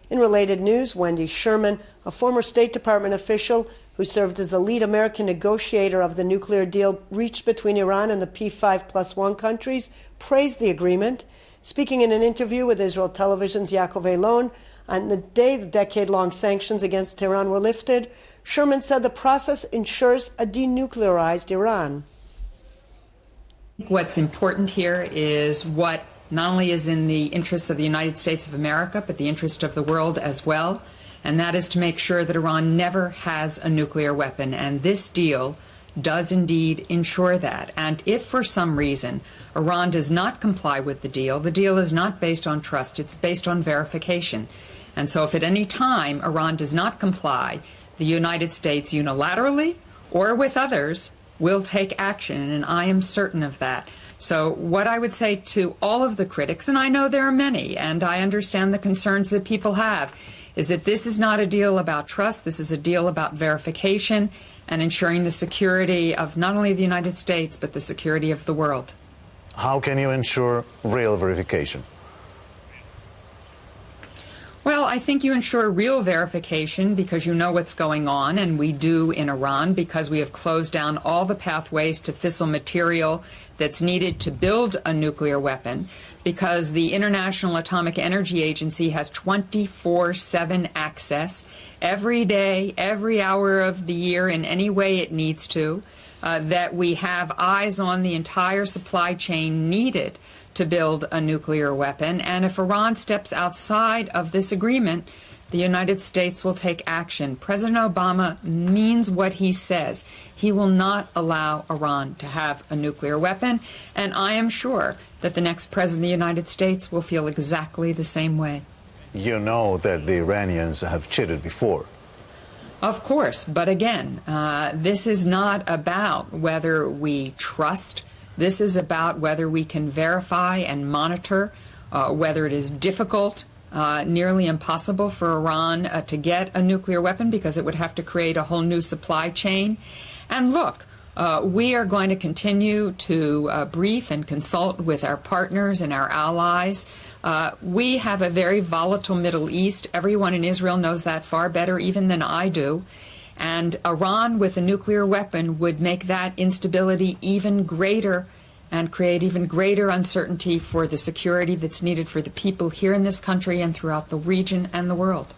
In related news, Wendy Sherman, a former State Department official who served as the lead American negotiator of the nuclear deal reached between Iran and the P5+1 countries, praised the agreement. Speaking in an interview with Israel Television's Yaakov Elon on the day the decade-long sanctions against Tehran were lifted, Sherman said the process ensures a denuclearized Iran. What's important here is what not only is in the interests of the United States of America, but the interest of the world as well, and that is to make sure that Iran never has a nuclear weapon. And this deal does indeed ensure that. And if for some reason Iran does not comply with the deal is not based on trust, it's based on verification. And so if at any time Iran does not comply, the United States unilaterally or with others will take action, and I am certain of that. So what I would say to all of the critics, and I know there are many, and I understand the concerns that people have, is that this is not a deal about trust. This is a deal about verification and ensuring the security of not only the United States, but the security of the world. How can you ensure real verification? Well, I think you ensure real verification because you know what's going on, and we do in Iran, because we have closed down all the pathways to fissile material that's needed to build a nuclear weapon, because the International Atomic Energy Agency has 24/7 access every day, every hour of the year, in any way it needs to, that we have eyes on the entire supply chain needed to build a nuclear weapon. And if Iran steps outside of this agreement, the United States will take action. President Obama means what he says. He will not allow Iran to have a nuclear weapon, and I am sure that the next president of the United States will feel exactly the same way. You know that the Iranians have cheated before. Of course, but again, this is not about whether we trust. This is about whether we can verify and monitor, whether it is difficult, nearly impossible for Iran to get a nuclear weapon, because it would have to create a whole new supply chain. And look, we are going to continue to brief and consult with our partners and our allies. We have a very volatile Middle East. Everyone in Israel knows that far better even than I do. And Iran with a nuclear weapon would make that instability even greater and create even greater uncertainty for the security that's needed for the people here in this country and throughout the region and the world.